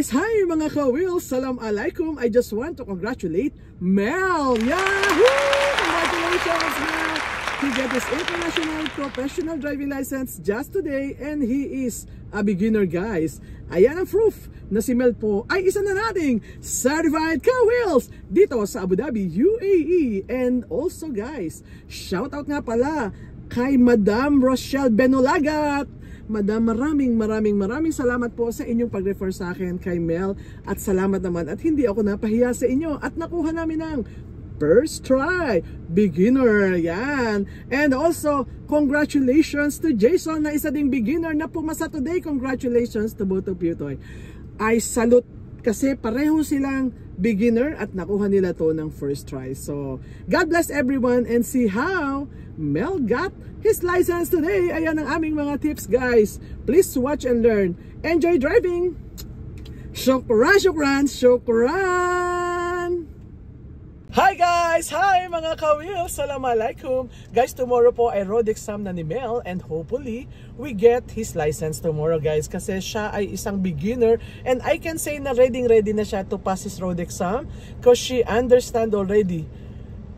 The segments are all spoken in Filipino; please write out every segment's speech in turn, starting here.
guys! Hi mga ka-wheels! Salam alaikum! I just want to congratulate Mel! Yahoo! Congratulations, Mel! He got his international professional driving license just today and he is a beginner, guys. Ayan ang proof na si Mel po ay isa na nating certified ka-wheels dito sa Abu Dhabi, UAE. And also, guys, shout out nga pala kay Madam Rochelle Benolagat. Madam, maraming salamat po sa inyong pag-refer sa akin kay Mel. At salamat naman at hindi ako napahiya sa inyo at nakuha namin ng first try, beginner, yan. And also, congratulations to Jason na isa ding beginner na pumasa today. Congratulations to both of you, Toy. I salute kasi pareho silang beginner at nakuha nila to ng first try. So, God bless everyone and see how Mel got his license today. Ayan ang aming mga tips, guys. Please watch and learn. Enjoy driving! Shukran! Hi guys! Hi mga ka-wheels! Assalamualaikum! Guys, tomorrow po ay road exam na ni Mel and hopefully we get his license tomorrow, guys, kasi siya ay isang beginner and I can say na ready na siya to pass his road exam because she understand already.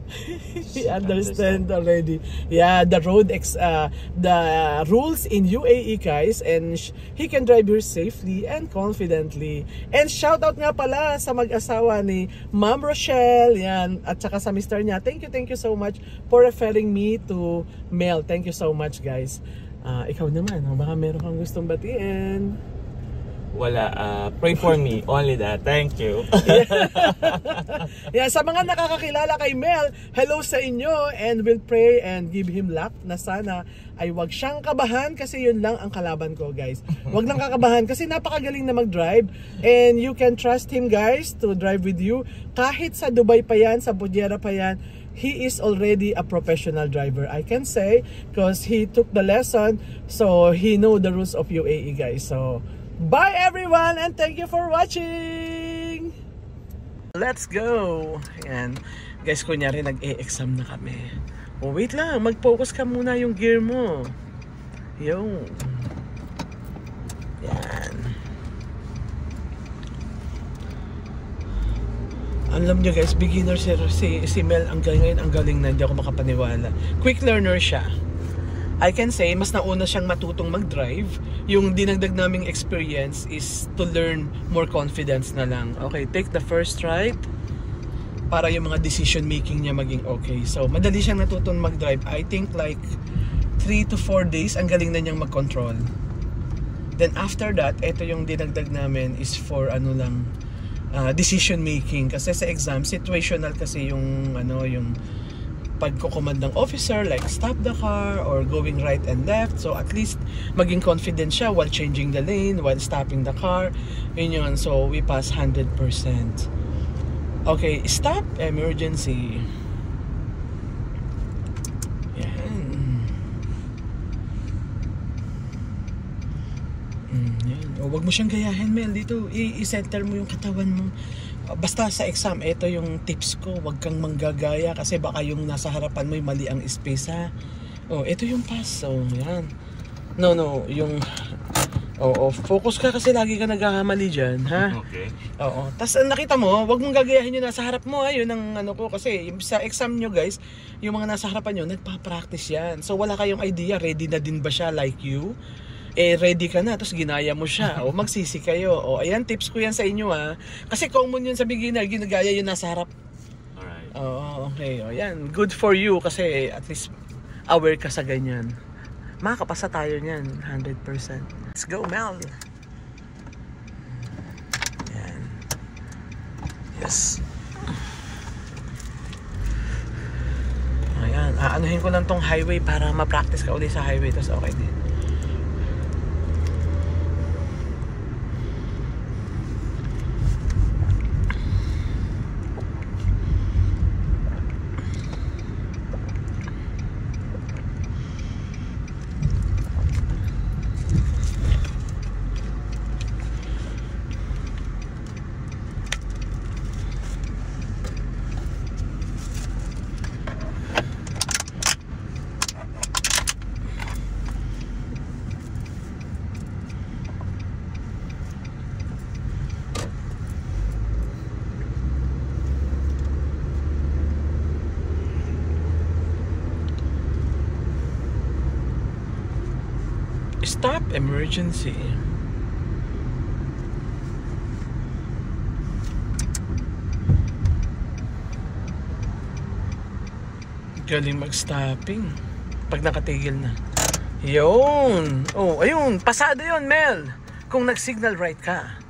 He understand already. Yeah, the rules in UAE, guys, and he can drive here safely and confidently. And shout out nga pala sa mag-asawa ni Ma'am Rochelle, yan, at saka sa mister niya. Thank you so much for referring me to Mel. Thank you so much, guys. Ikaw naman, baka meron kang gustong batiin. Wala, pray for me, only that. Thank you. Yeah, sa mga nakakakilala kay Mel, hello sa inyo and we'll pray and give him luck na sana ay wag siyang kabahan kasi yun lang ang kalaban ko, guys. Wag lang kakabahan kasi napakagaling na mag-drive and you can trust him, guys, to drive with you. Kahit sa Dubai pa yan, sa Fujairah pa yan, he is already a professional driver, I can say, because he took the lesson, so he know the rules of UAE, guys. So bye everyone and thank you for watching. Let's go. Ayan. Guys, kunyari nag-e-exam na kami. Oh, wait lang, mag-focus ka muna yung gear mo. Yung yan. Alam nyo, guys, beginner si Mel. Ang galing na, hindi ako makapaniwala. Quick learner siya. I can say, mas nauna siyang matutong mag-drive. Yung dinagdag naming experience is to learn more confidence na lang. Okay, take the first right para yung mga decision making niya maging okay. So, madali siyang natutong mag-drive. I think like 3 to 4 days, ang galing na niyang mag-control. Then after that, ito yung dinagdag namin is for ano lang, decision making. Kasi sa exam, situational kasi yung yung pagko-command ng officer, like stop the car or going right and left. So at least maging confident siya while changing the lane, while stopping the car. Yun. So we pass 100%. Okay, stop, emergency. Yan. Yan. O, wag mo siyang gayahin, Mel. Dito, i-center mo yung katawan mo. Basta sa exam, ito yung tips ko. Huwag kang manggagaya kasi baka yung nasa harapan mo yung mali ang space, ha. Oh, ito yung pass. So, yan. No, yung focus ka kasi lagi ka naghahamali dyan, ha? Okay. Oo. Tapos nakita mo, huwag mong gagayahin yung nasa harap mo, ha? Yun ang ko kasi sa exam nyo, guys, yung mga nasa harapan nyo, nagpa-practice yan. So, wala kayong idea, ready na din ba siya like you? Ready ka na, tapos ginaya mo siya. O, magsisi kayo. O, ayan, tips ko yan sa inyo, ha. Kasi common yun sa beginner, ginagaya yun nasa harap. Alright. Oo, okay. O, yan. Good for you kasi at least aware ka sa ganyan. Makakapasa tayo niyan, 100%. Let's go, Mel. Yan. Yes. Ayan. Aanuhin ko lang tong highway para ma-practice ka ulit sa highway. Tapos okay din. Stop emergency. Galing mag-stopping pag nakatigil na. Yun. Oh, ayun. Pasado yun, Mel. Kung nag-signal right ka.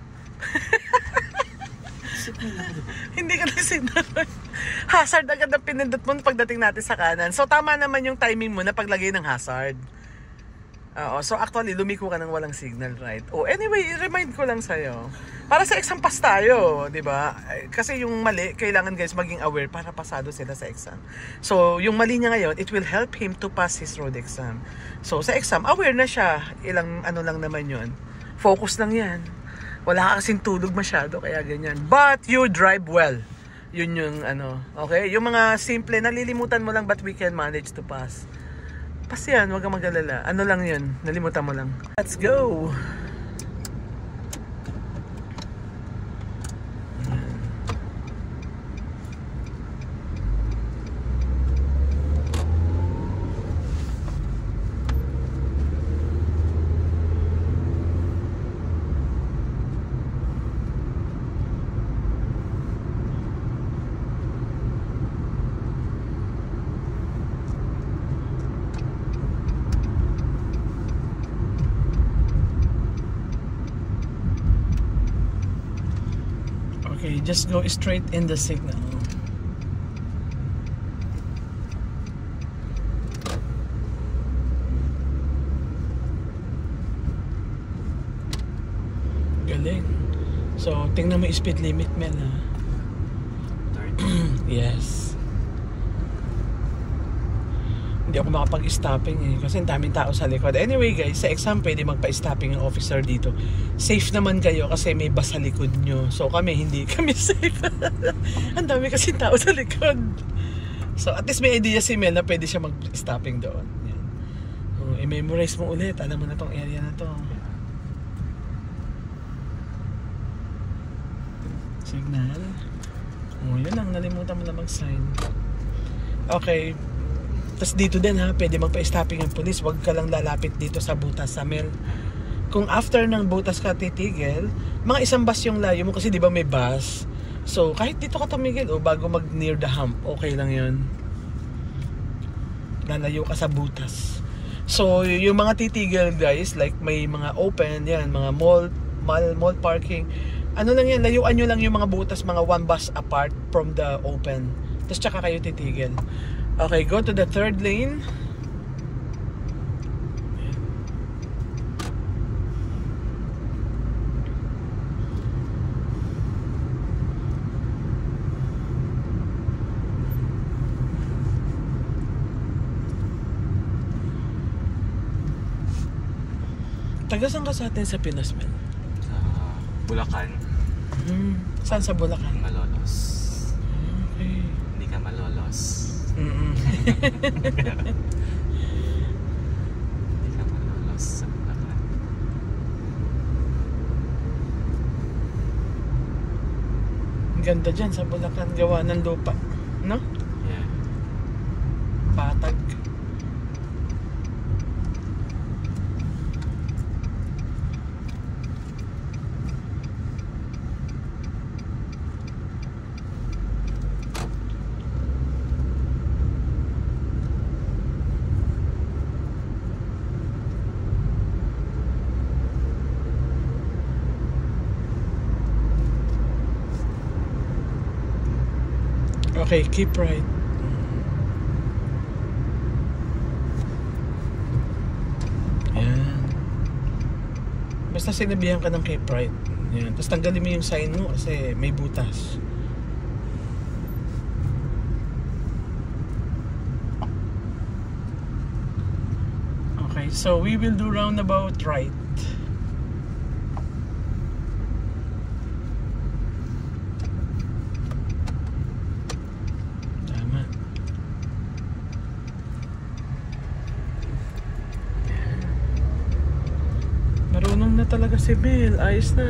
Hindi ka nag-signal right. Hazard agad na pinindot mo pagdating natin sa kanan. So, tama naman yung timing mo na paglagay ng hazard. So actually, lumiko ka ng walang signal right. Oh, anyway, i-remind ko lang sa'yo. Para sa exam pass tayo, di ba? Kasi yung mali, kailangan guys maging aware para pasado sila sa exam. So, yung mali niya ngayon, it will help him to pass his road exam. So, sa exam, aware na siya. Ilang ano lang naman yun. Focus lang yan. Wala ka kasing tulog masyado, kaya ganyan. But you drive well. Yun yung ano, okay? Yung mga simple, nalilimutan mo lang but we can manage to pass. Pass yan, huwag kang mag-alala. Ano lang yun, nalimutan mo lang. Let's go! Okay, just go straight in the signal. Galing. So, tingnan mo yung speed limit, Mel, ha? 30. Yes. Hindi ako makapag-stopping eh kasi ang daming tao sa likod. Anyway guys, sa exam pwede magpa-stopping ang officer dito. Safe naman kayo kasi may bus sa likod nyo. So kami, hindi kami safe. Ang dami kasi tao sa likod. So at least may idea si Mel na pwede siya mag-stopping doon. Yan. I-memorize mo ulit. Alam mo na tong area na to. Signal. Yun lang. Nalimutan mo na mag-sign. Okay. Tapos dito din ha, pwede magpa-stopping ang police. Huwag ka lang lalapit dito sa butas sa Mel. Kung after ng butas ka titigil, mga isang bus yung layo mo kasi di ba may bus. So kahit dito ka tumigil bago mag near the hump, okay lang yun. Lalayo ka sa butas. So yung mga titigil guys, like may mga open, yan, mga mall parking. Ano lang yan, layuan nyo lang yung mga butas, mga one bus apart from the open. Tapos tsaka kayo titigil. Okay, go to the third lane. Taga saan ka sa atin sa Pinas, Mel? Sa Bulacan. Saan sa Bulacan? Malolos. Okay. Hindi ka malolos. Hindi ka malolos sa Bulacan. Ang ganda dyan sa Bulacan, gawa ng lupa, no? Yeah. Patag. Okay, keep right. Yan. Basta sinabihan ka ng keep right. Yan. Tapos tanggalin mo yung sign mo kasi may butas. Okay, so we will do roundabout right. Marunong na talaga si Mel. Ayos na.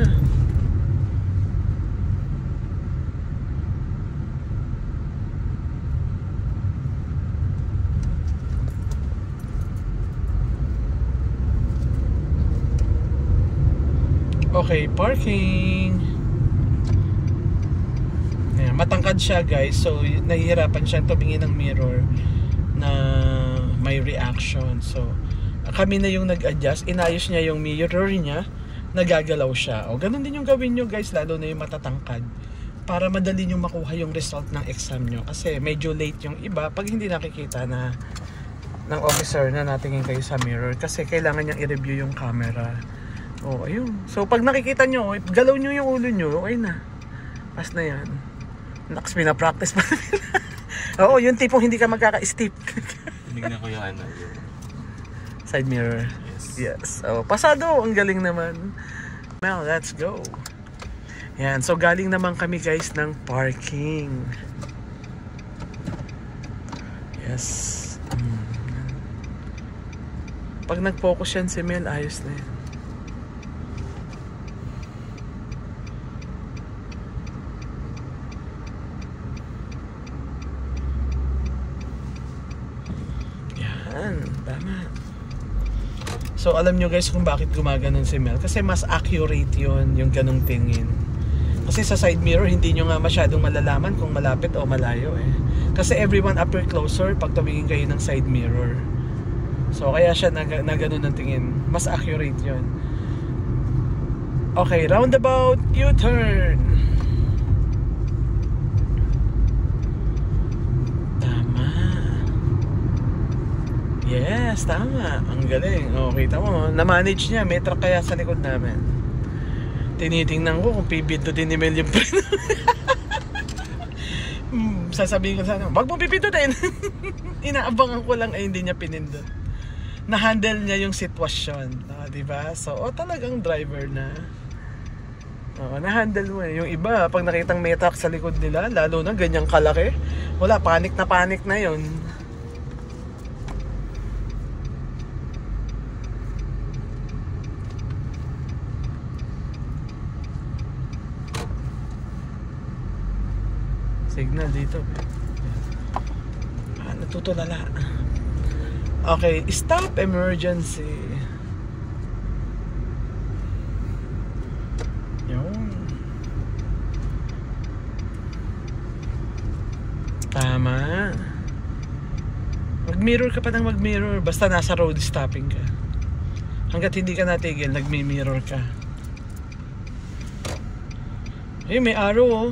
Okay, parking. Ayan, matangkad siya guys, so nahihirapan siya tumingin ng mirror na may reaction. So kami na yung nag-adjust, inayos niya yung mirror niya, nagagalaw siya. O ganun din yung gawin nyo guys, lalo na yung matatangkad, para madali nyo makuha yung result ng exam nyo. Kasi medyo late yung iba pag hindi nakikita na ng officer na natingin kayo sa mirror, kasi kailangan niyang i-review yung camera. O ayun, so pag nakikita nyo, galaw nyo yung ulo nyo, okay na, pas na yan. Naks, pinapractice pa oo, yung tipong hindi ka magkaka-steep. Tinignan ko yung ano, yung side mirror. yes. So, pasado, ang galing naman. Well, let's go. Yan, so galing naman kami guys ng parking. Yes. Pag nag-focus yan si Mel, ayos na yan. Tama. So alam nyo guys kung bakit gumaganon si Mel, kasi mas accurate yun, yung ganong tingin. Kasi sa side mirror hindi nyo nga masyadong malalaman kung malapit o malayo eh. Kasi everyone appear closer pag tumingin kayo ng side mirror. So kaya siya na ganun ang tingin. Mas accurate yun. Okay, roundabout, U-turn. Yes, tama. Ang galing. O, kita mo, na-manage niya. May truck kaya sa likod namin. Tinitingnan ko kung pipindutin ni Mel yung preno. Sasabihin ko sana, wag mo pipindutin. Inaabangan ko lang ay hindi niya pinindot. Na-handle niya yung sitwasyon. Diba? So, talagang driver na. Na-handle mo eh. Yung iba, pag nakitang may truck sa likod nila, lalo na ganyang kalaki, wala, panic na yun. Signal dito. Natutulala. Okay, stop emergency. Yun. Tama. Mag-mirror ka pa ng mag-mirror. Basta nasa road stopping ka. Hanggat hindi ka natigil, nagmi-mirror ka. Eh, may arrow oh.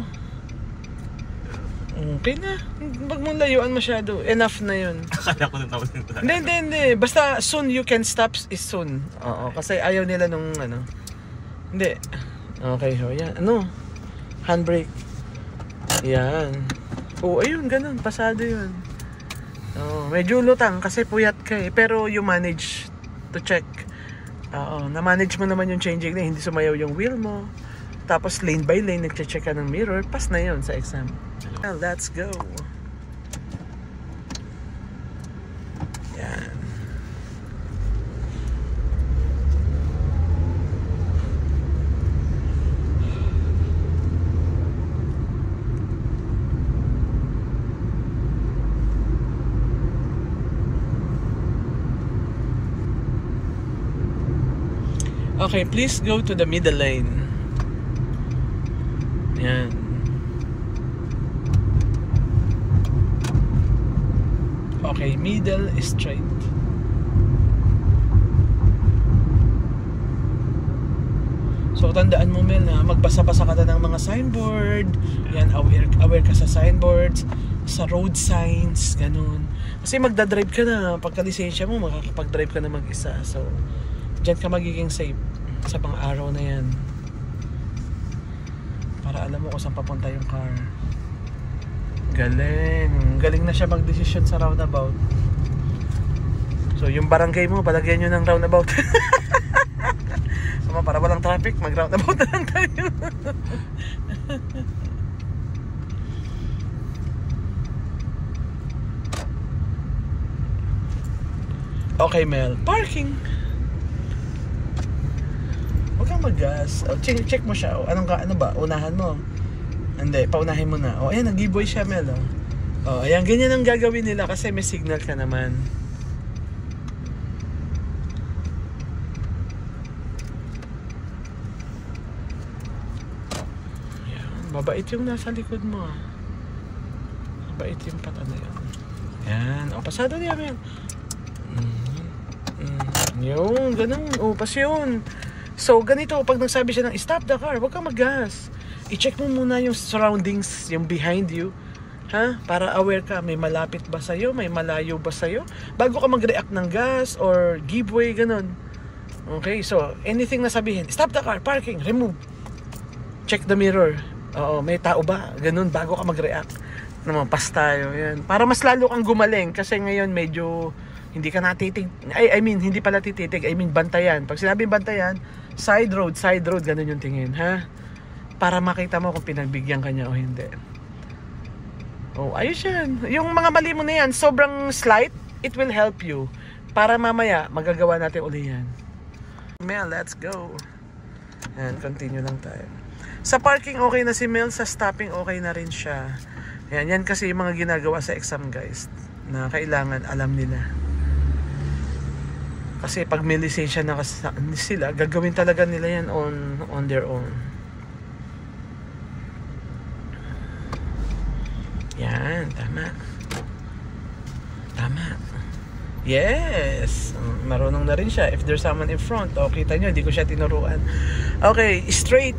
Okay na. Wag mong layuan masyado. Enough na yun. Akala ko natapos nito. Hindi. Basta soon you can stop is soon. Oo. Kasi ayaw nila nung ano. Hindi. Okay ho. Yan. Ano? Handbrake. Yan. Oo, ayun. Ganun. Pasado yun. Oo. Medyo lutang kasi puyat ka eh. Pero you manage to check. Oo. Na-manage mo naman yung changing na hindi sumayaw yung wheel mo. Tapos lane by lane nagche-check ka ng mirror. Pass na yun sa exam. Well, let's go. Yan. Okay, please go to the middle lane. Yan. Okay, middle straight. So tandaan mo Mel na magbasa-basa ka na ng mga signboard. Yan, aware ka sa signboards, sa road signs, ganun. Kasi magdadrive ka na, pagka-lisensya mo makakapag-drive ka na mag-isa. So diyan ka magiging safe sa pang-araw na yan. Para alam mo kung saan papunta yung car. Galing na siya mag-decision sa roundabout. So yung barangay mo, palagyan nyo ng roundabout. So para walang traffic, mag-roundabout na lang tayo. Okay Mel, parking. Huwag kang mag-gas. Check mo siya. Ano ba? Unahan mo. Hindi, paunahin mo na. Ayan, nag-giveaway siya Mel. Ayan, ganyan ang gagawin nila kasi may signal ka naman. Mabait yung nasa likod mo. Mabait yung pata na yan. Yan. O, pasado niya yan. Yung, ganun. O, pas yun. So, ganito, pag nagsabi siya ng stop the car, huwag kang mag-gas. I-check mo muna yung surroundings, yung behind you. Ha? Para aware ka, may malapit ba sa'yo? May malayo ba sa'yo? Bago ka mag-react ng gas or give way, ganun. Okay, so, anything na sabihin, stop the car, parking, remove. Check the mirror. Oo, may tao ba? Ganun, bago ka mag-react. Naman, pas tayo. Yan. Para mas lalo kang gumaling kasi ngayon medyo hindi ka natitig. I mean, hindi pala tititig. I mean, bantayan. Pag sinabing bantayan, side road, ganun yung tingin, ha? Para makita mo kung pinagbigyan ka niya o hindi. Oh, ayos yan. Yung mga mali mo na yan, sobrang slight, it will help you. Para mamaya, magagawa natin uli yan. Mel, let's go. And continue lang tayo. Sa parking, okay na si Mel. Sa stopping, okay na rin siya. Yan kasi yung mga ginagawa sa exam, guys. Na kailangan alam nila. Kasi pag may lisensya na sila, gagawin talaga nila yan on their own. Yan, tama. Tama. Yes! Marunong na rin siya. If there's someone in front, o kita nyo, hindi ko siya tinuruan. Okay, straight.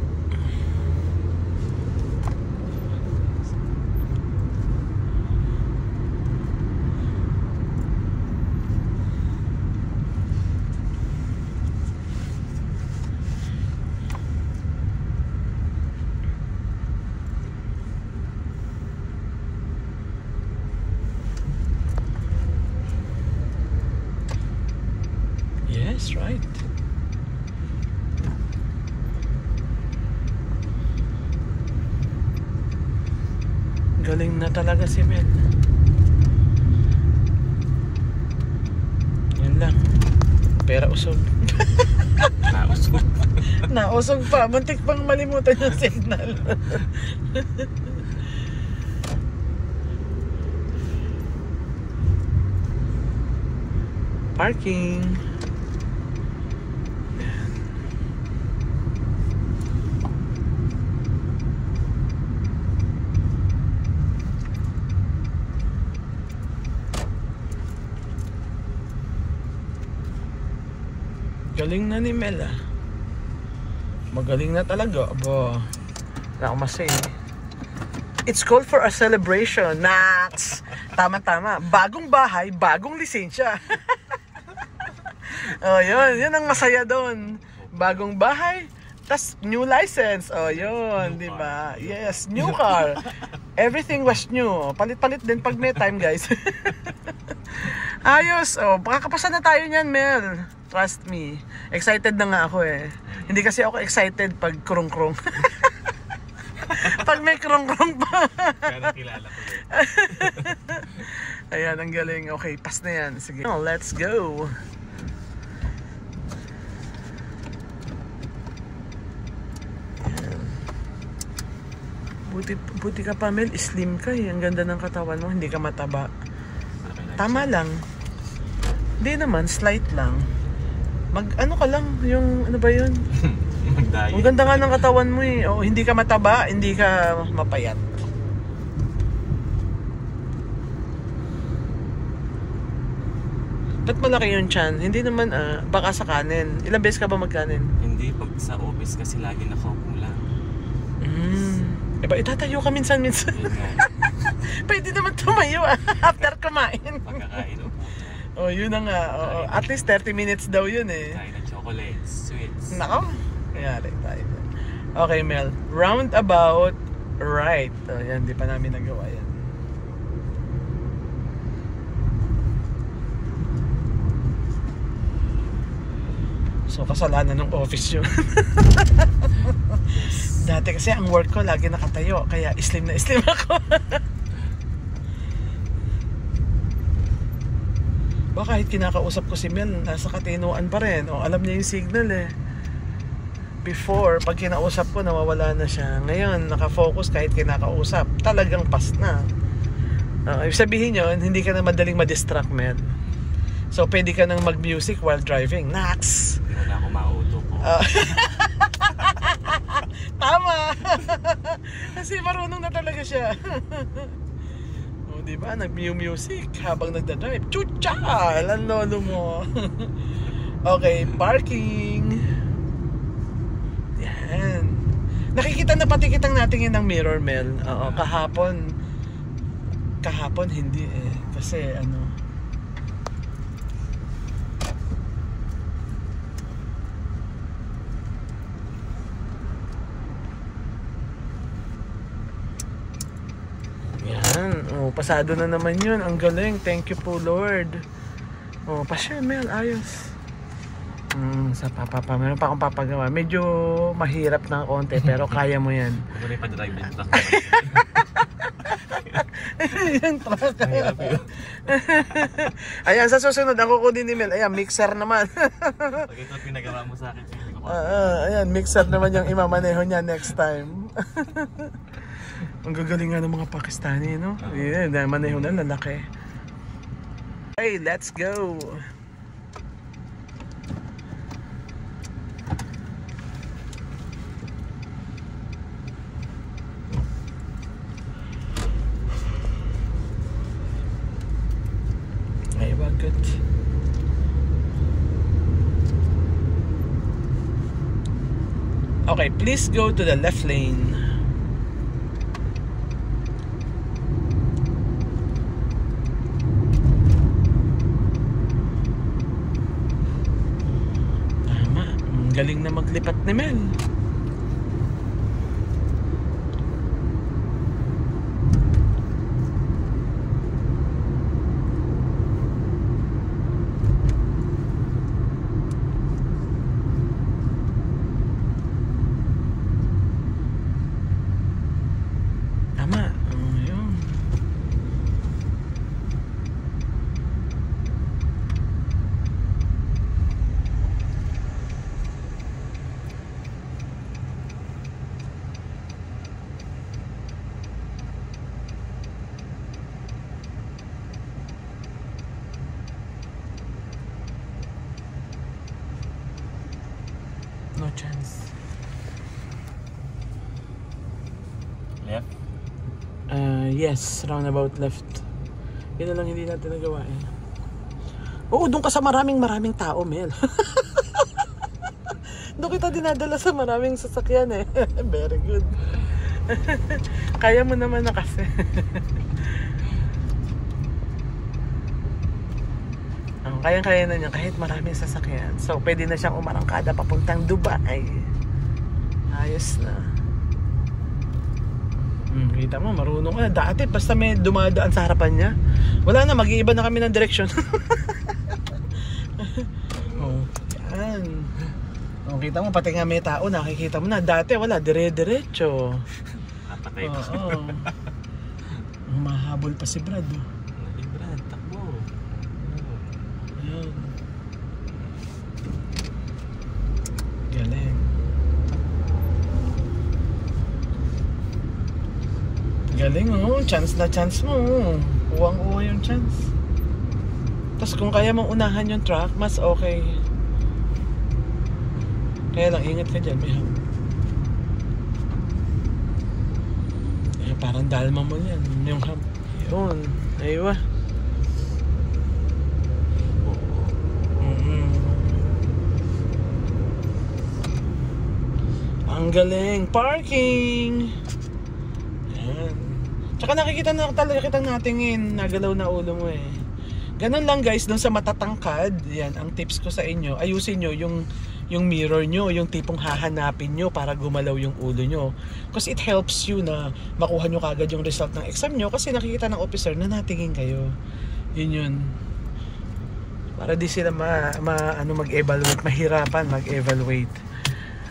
Yes, right. Galing na talaga si Mel. Yan lang. Pera usog. Nausog. Nausog pa. Muntik pang malimutan yung signal. Parking. Galing na ni Mel, ah. Magaling na talaga. Aba, na ako masay. It's called for a celebration. Nax! Tama-tama. Bagong bahay, bagong lisensya. Oh, yun ang masaya doon. Bagong bahay, tas new license. Oh, yun, di ba? Yes, new car. Everything was new. Palit-palit din pag may time, guys. Ayos. Oh, makakapasa na tayo niyan, Mel. Trust me. Excited na nga ako eh. Hindi kasi ako excited pag krong-krong. Pag may krong-krong pa. Kaya kilala ko yun. Ayan, ang galing. Okay, pass na yan. Sige. Oh, let's go. Buti ka pa, Mel. Slim ka eh. Ang ganda ng katawan mo. Hindi ka mataba. Tama lang. Hindi naman. Slight lang. Ano ka lang. Yung ano ba yun? Mag-diet. Ang ganda nga ng katawan mo eh. O, hindi ka mataba. Hindi ka mapayat. Ba't malaki yung tiyan? Hindi naman baka sa kanin. Ilang beses ka ba magkanin? Hindi. Pag sa office kasi lagi nakaupo lang. Diba, itatayo ka minsan-minsan. Yun nga. Pwede naman tumayo after kumain. Pagkakain o Oh, yun na nga. Oh, at least 30 minutes daw yun eh. kain ng chocolates, sweets. Nako. Kayari tayo. Okay, Mel. Roundabout right. Oh, yan. Di pa namin nagawa yan. So, kasalanan ng office yun. Dati kasi ang work ko lagi nakatayo. Kaya slim na slim ako. Baka kahit kinakausap ko si Mel, nasa katinuan pa rin. O, alam niya yung signal eh. Before, pag kinausap ko, nawawala na siya. Ngayon, nakafocus kahit kinakausap. Talagang pas na. Ibig sabihin yun, hindi ka na madaling ma-distract, Mel. So, pwede ka nang mag-music while driving. Nax! Hindi wala ako mauto ko. Tama! Kasi marunong na talaga siya. O, diba? Nag-music habang nagdadrive. Chucha! Ang lolo mo. Okay, parking. Yan. Nakikita na pati kitang natin yun ng mirror, Mel. Oo, kahapon hindi eh. Kasi ano, yan. Oh, pasado na naman yun. Ang galing. Thank you po, Lord. Oh, pa-share, Mel. Ayos. Sa meron pa akong papagawa. Medyo mahirap na konti pero kaya mo yan. Ako na yung pa-drive din. Yung truck. Ayan, sa susunod ang kukunin ni Mel. Ayan, mixer naman. Pag ito pinagawa mo sa akin, ayan, mixer naman yung imamaneho niya next time. Ang gagaling nga ng mga Pakistani, no? Yeah, maneho na, lalaki. Okay, let's go. Ay, bakit? Okay, please go to the left lane. Galing na maglipat ni Mel. Tama. Yun. No chance. left. Yes, roundabout left. Yun na lang hindi natin nagawa eh. Oo, doon ka sa maraming tao, Mel. Doon kita dinadala sa maraming sasakyan eh. Very good. Kaya mo naman na kasi. Kayang-kaya na niya kahit maraming sasakyan. So, pwede na siyang umarangkada papuntang Dubai. Ayos na. Kita mo, marunong ka na. Dati, basta may dumadaan sa harapan niya. Wala na, mag-iiba na kami ng direction. Oh, yan. Oh, kita mo, pati nga may tao, nakikita mo na. Dati, wala, dire-diretso. Patay pa. Oo. Mahabol pa si Brad. Oh. Brad, takbo. Ayan. Galing. Galing oh, chance na chance mo. Uwang-uwa yung chance. Tapos kung kaya mong unahan yung truck, mas okay. Kaya lang, ingat ka dyan, may hap. Parang dalma mo yan, yung hap. Yun, aywa. Ang galing, parking! Ayan. Tsaka nakikita na talaga kitang natingin, nagalaw na ulo mo eh. Ganun lang guys, dun sa matatangkad, yan, ang tips ko sa inyo, ayusin nyo yung mirror nyo, yung tipong hahanapin nyo para gumalaw yung ulo nyo. Kasi it helps you na makuha nyo kagad yung result ng exam nyo kasi nakikita ng officer na natingin kayo. Yun. Para di sila mag-evaluate, mahirapan mag-evaluate.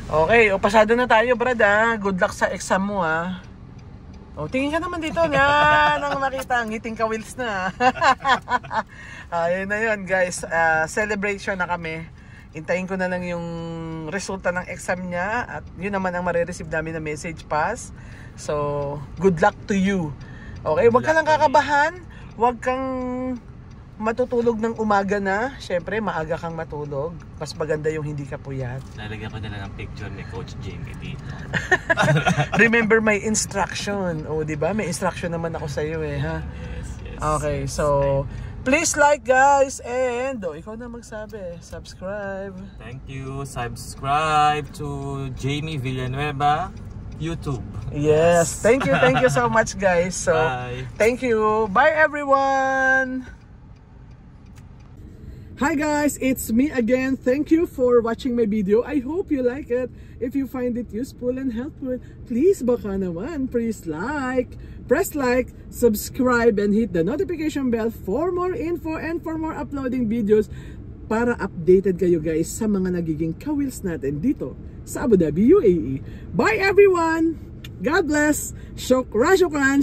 Okay, o pasado na tayo Brad ha. Good luck sa exam mo ha. O, tingin ka naman dito. Yan ang makita. Ngiting ka wheels na. Ayun na yun guys. Celebration na kami. Hintayin ko na lang yung resulta ng exam niya. At yun naman ang marireceive namin na message pass. So, good luck to you. Okay, wag ka lang kakabahan. Wag kang matutulog ng umaga na, syempre maaga kang matulog. Mas maganda yung hindi ka puyat. Lalagyan ko na lang ng picture ni Coach Jamie dito. Remember my instruction. O, di ba? May instruction naman ako sa iyo eh, ha? Yes, yes. Okay, so please like guys and ikaw na magsabi, subscribe. Thank you. Subscribe to Jamie Villanueva YouTube. Yes, thank you so much guys. So, Bye. thank you. Bye everyone. Hi guys, it's me again. Thank you for watching my video. I hope you like it. If you find it useful and helpful, please baka naman, press like, subscribe, and hit the notification bell for more info and for more uploading videos para updated kayo guys sa mga nagiging kawils natin dito sa Abu Dhabi, UAE. Bye everyone! God bless! Shukran!